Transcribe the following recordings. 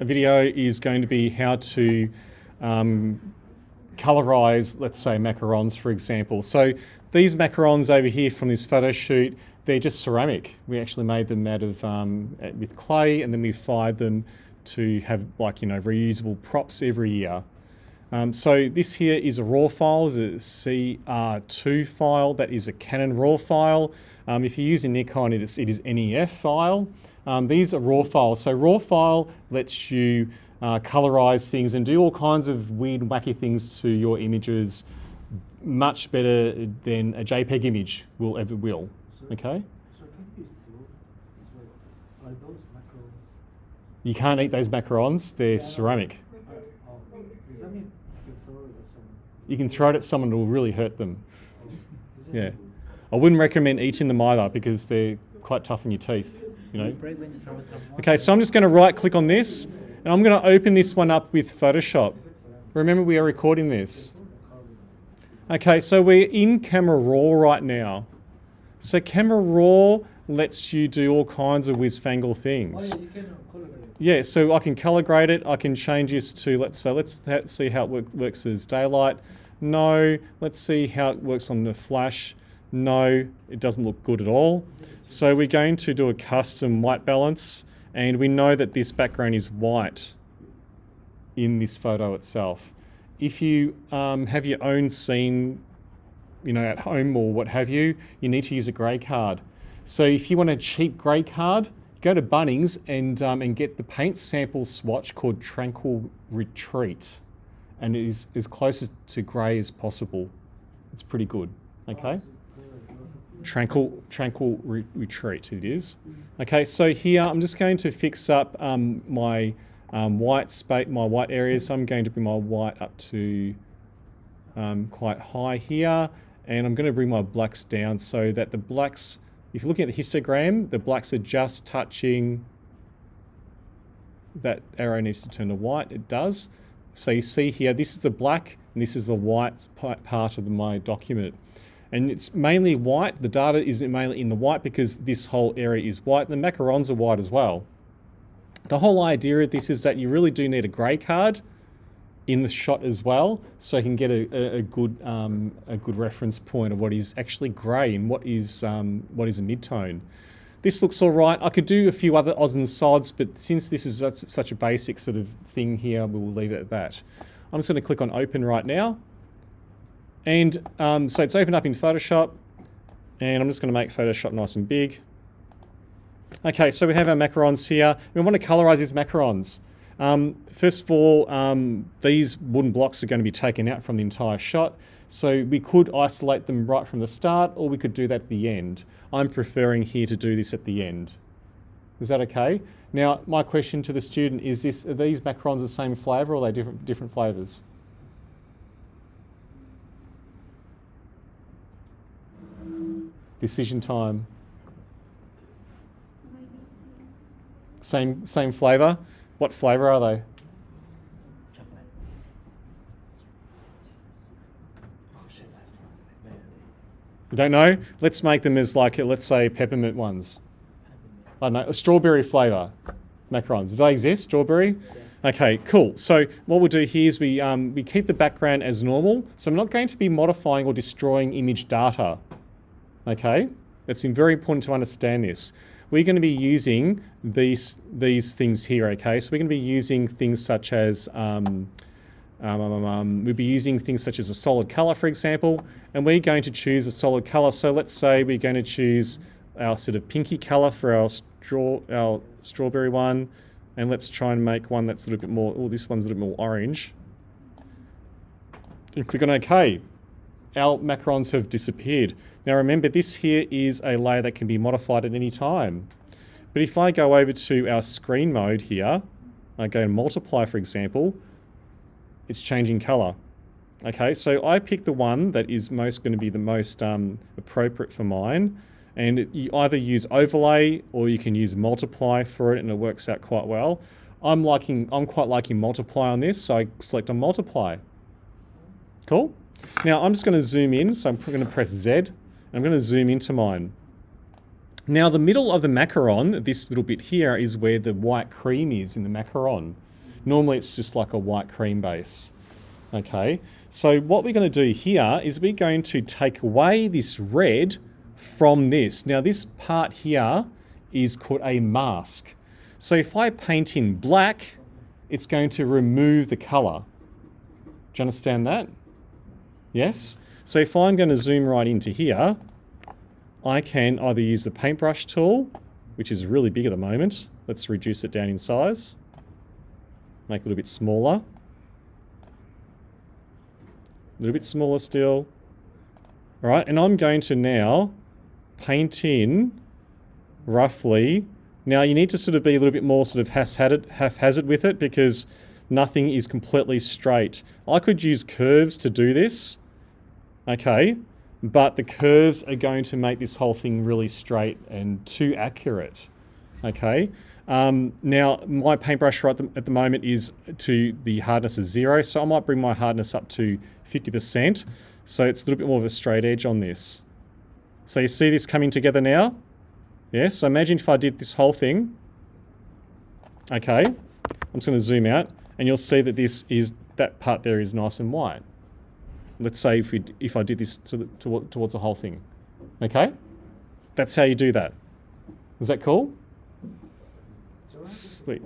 video is going to be how to colorize, let's say, macarons, for example. So these macarons over here from this photo shoot, they're just ceramic. We actually made them out of with clay, and then we fired them to have, like, you know, reusable props every year. So this here is a RAW file, is a CR2 file. That is a Canon RAW file. If you're using Nikon, it is NEF file. These are RAW files. So RAW file lets you colorize things and do all kinds of weird and wacky things to your images much better than a JPEG image ever will. Okay? So can you throw as well? Are those macarons? You can't eat those macarons. They're ceramic. Does that mean I can throw it at someone? You can throw it at someone, it will really hurt them. Is it Yeah. good? I wouldn't recommend eating them either because they're quite tough on your teeth, you know. Break when you throw it from one Okay, so I'm just going to right click on this and I'm going to open this one up with Photoshop. Remember, we are recording this. Okay, so we're in Camera Raw right now. So Camera Raw lets you do all kinds of whiz-fangle things. Oh, yeah, you can color grade. Yeah, so I can color grade it. I can change this to, let's see how it works as daylight. No. Let's see how it works on the flash. No, it doesn't look good at all. So we're going to do a custom white balance, and we know that this background is white in this photo itself. If you have your own scene, you know, at home or what have you, you need to use a grey card. So if you want a cheap grey card, go to Bunnings and get the paint sample swatch called Tranquil Retreat, and it is as close to grey as possible. It's pretty good. Okay. Tranquil Retreat it is. Okay, so here I'm just going to fix up my white areas. So I'm going to bring my white up to quite high here, and I'm going to bring my blacks down so that the blacks, if you're looking at the histogram, the blacks are just touching. That arrow needs to turn to white, it does. So you see here, this is the black and this is the white part of my document. And it's mainly white. The data is mainly in the white because this whole area is white, and the macarons are white as well. The whole idea of this is that you really do need a grey card in the shot as well, so you can get a good reference point of what is actually grey and what is a mid-tone. This looks all right. I could do a few other odds and sods, but since this is such a basic sort of thing here, we will leave it at that. I'm just going to click on Open right now. And so it's opened up in Photoshop, and I'm just going to make Photoshop nice and big. Okay, so we have our macarons here. We want to colorize these macarons. First of all, these wooden blocks are going to be taken out from the entire shot. So we could isolate them right from the start, or we could do that at the end. I'm preferring here to do this at the end. Is that okay? Now, my question to the student is are these macarons the same flavor, or are they different flavors? Decision time. Same flavor. What flavor are they? Chocolate. You don't know? Let's make them as like, let's say, peppermint ones. I don't know, a strawberry flavor macarons. Do they exist? Strawberry? Yeah. Okay, cool. So what we'll do here is we keep the background as normal. So I'm not going to be modifying or destroying image data. Okay, it's very important to understand this. We're going to be using these things here. Okay, so we're going to be using things such as we'll be using things such as a solid color, for example, and we're going to choose a solid color. So let's say we're going to choose our sort of pinky color for our strawberry one, and let's try and make one that's a little bit more. Oh, this one's a little bit more orange. And click on OK. Our macarons have disappeared. Now remember, this here is a layer that can be modified at any time. But if I go over to our screen mode here, I go to multiply, for example, it's changing color. Okay, so I pick the one that is going to be the most appropriate for mine, and you either use overlay or you can use multiply for it, and it works out quite well. I'm quite liking multiply on this, so I select on multiply. Cool. Now I'm just going to zoom in, so I'm going to press Z. I'm going to zoom into mine. Now the middle of the macaron, this little bit here, is where the white cream is in the macaron. Normally it's just like a white cream base. Okay, so what we're going to do here is we're going to take away this red from this. Now this part here is called a mask. So if I paint in black, it's going to remove the color. Do you understand that? Yes? So if I'm going to zoom right into here, I can either use the paintbrush tool, which is really big at the moment. Let's reduce it down in size. Make it a little bit smaller. A little bit smaller still. All right, and I'm going to now paint in roughly. Now you need to sort of be a little bit more sort of haphazard with it because nothing is completely straight. I could use curves to do this, okay, but the curves are going to make this whole thing really straight and too accurate, okay. Now my paintbrush right at the moment is to the hardness of 0, so I might bring my hardness up to 50%, so it's a little bit more of a straight edge on this. So you see this coming together now? Yes, so imagine if I did this whole thing. Okay, I'm just going to zoom out and you'll see that that part there is nice and white. Let's say if I did this towards the whole thing. Okay? That's how you do that. Is that cool? Sweet.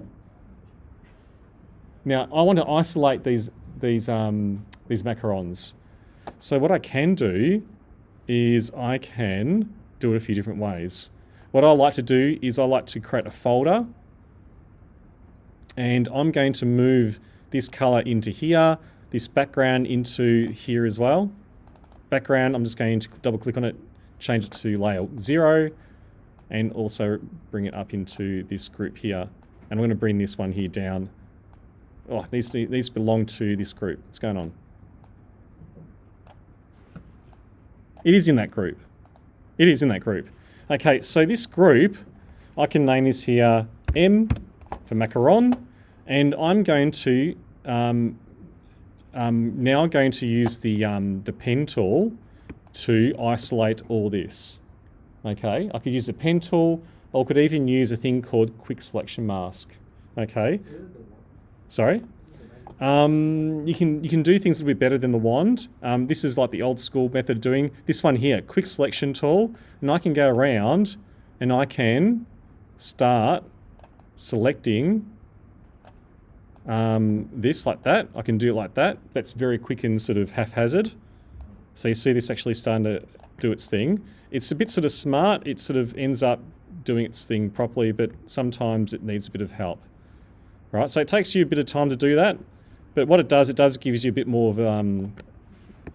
Now I want to isolate these macarons. So what I can do is I can do it a few different ways. What I like to do is I like to create a folder, and I'm going to move this color into here, this background into here as well. Background, I'm just going to double click on it, change it to layer 0, and also bring it up into this group here. And I'm going to bring this one here down. Oh, it needs to belong to this group. What's going on? It is in that group. It is in that group. Okay, so this group, I can name this here M for macaron, and I'm going to now going to use the pen tool to isolate all this. Okay, I could use a pen tool, or could even use a thing called quick selection mask. Okay, sorry. You can do things a little bit better than the wand. This is like the old school method of doing this one here, quick selection tool, and I can go around and I can start selecting this like that. I can do it like that. That's very quick and sort of haphazard. So you see this actually starting to do its thing. It's a bit sort of smart. It sort of ends up doing its thing properly, but sometimes it needs a bit of help. Right, so it takes you a bit of time to do that. But what it does gives you a bit more of,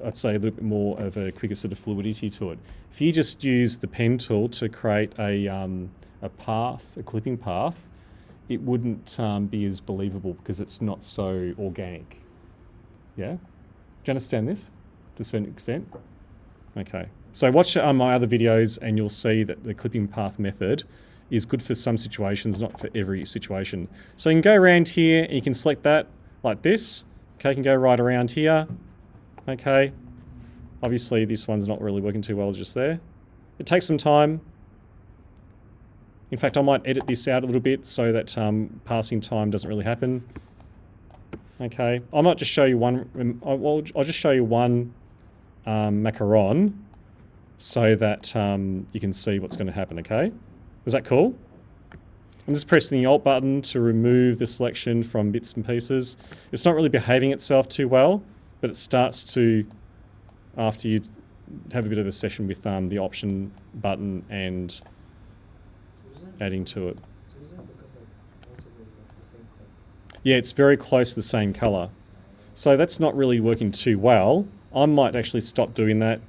I'd say a little bit more of a quicker sort of fluidity to it. If you just use the pen tool to create a path, a clipping path, it wouldn't be as believable because it's not so organic. Yeah? Do you understand this to a certain extent? Okay. So watch my other videos and you'll see that the clipping path method is good for some situations, not for every situation. So you can go around here and you can select that like this. Okay, you can go right around here. Okay. Obviously this one's not really working too well just there. It takes some time. In fact, I might edit this out a little bit so that passing time doesn't really happen. Okay, I might just show you one, I'll just show you one macaron so that you can see what's going to happen, okay? Is that cool? I'm just pressing the Alt button to remove the selection from bits and pieces. It's not really behaving itself too well, but it starts to, after you have a bit of a session with the Option button and adding to it. Yeah, it's very close to the same color. So that's not really working too well. I might actually stop doing that,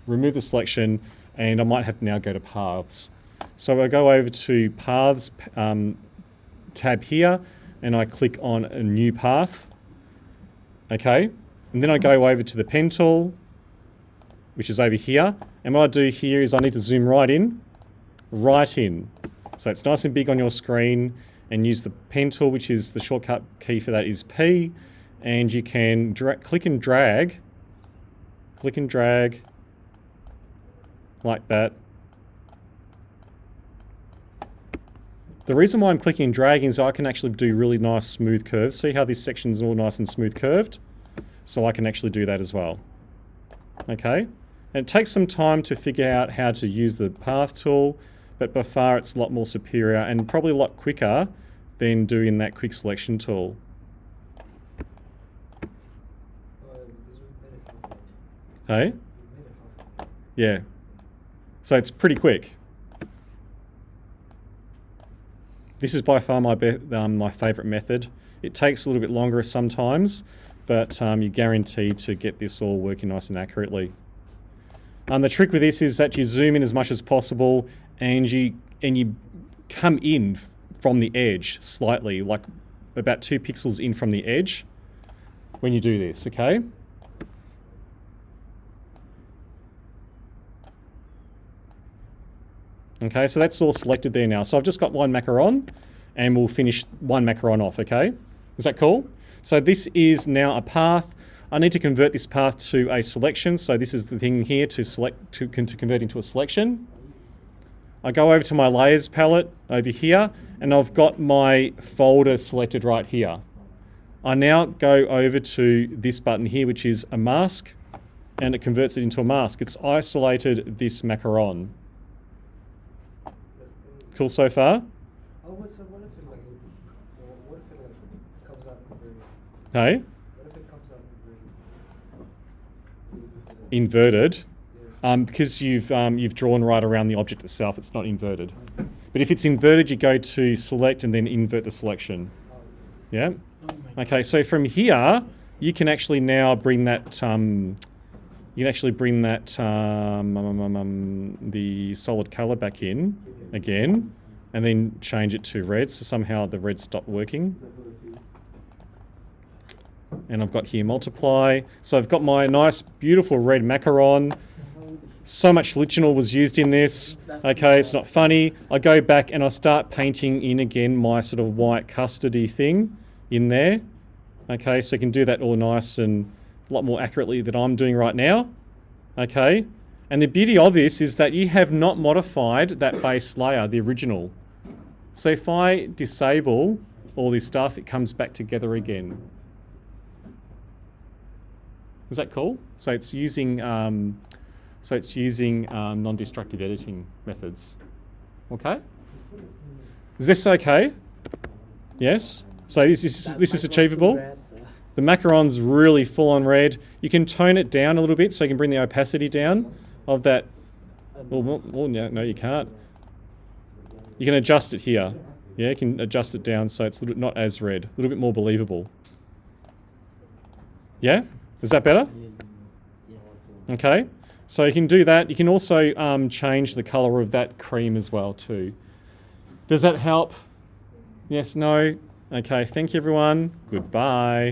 remove the selection, and I might have to now go to Paths. So I go over to Paths tab here, and I click on a new path. Okay, and then I go over to the pen tool, which is over here. And what I do here is I need to zoom right in. So it's nice and big on your screen, and use the pen tool, which is the shortcut key for that is P, and you can click and drag like that The reason why I'm clicking and dragging is I can actually do really nice smooth curves. See how this section is all nice and smooth curved? So I can actually do that as well. Okay? And it takes some time to figure out how to use the path tool, but by far it's a lot more superior and probably a lot quicker than doing that quick selection tool. Hey? Yeah. So it's pretty quick. This is by far my favourite method. It takes a little bit longer sometimes, but you're guaranteed to get this all working nice and accurately. The trick with this is that you zoom in as much as possible and you come in from the edge slightly, like about 2 pixels in from the edge when you do this, okay? Okay, so that's all selected there now. So I've just got one macaron and we'll finish one macaron off, okay? Is that cool? So this is now a path. I need to convert this path to a selection. So this is the thing here to select to convert into a selection. I go over to my layers palette over here and I've got my folder selected right here. I now go over to this button here, which is a mask, and it converts it into a mask. It's isolated this macaron. Cool so far? What if it comes out inverted? Hey? What if it comes out inverted? Inverted? Yeah. Because you've drawn right around the object itself, it's not inverted. But if it's inverted, you go to select and then invert the selection. Yeah? Okay, so from here, you can actually now bring that, the solid color back in again, and then change it to red. So somehow the red stopped working. And I've got here multiply. So I've got my nice, beautiful red macaron. So much liginal was used in this. Okay, it's not funny. I go back and I start painting in again my sort of white custardy thing in there. Okay, so you can do that all nice and a lot more accurately than I'm doing right now. Okay, and the beauty of this is that you have not modified that base layer, the original. So if I disable all this stuff, it comes back together again. Is that cool? So it's using non-destructive editing methods. Okay? Is this okay? Yes? So this is achievable. The macaron's really full on red. You can tone it down a little bit so you can bring the opacity down of that. Well, no, you can't. You can adjust it here. Yeah, you can adjust it down so it's not as red, a little bit more believable. Yeah? Is that better? Okay. So you can do that. You can also change the color of that cream as well too. Does that help? Yes, no? Okay, thank you everyone. Goodbye.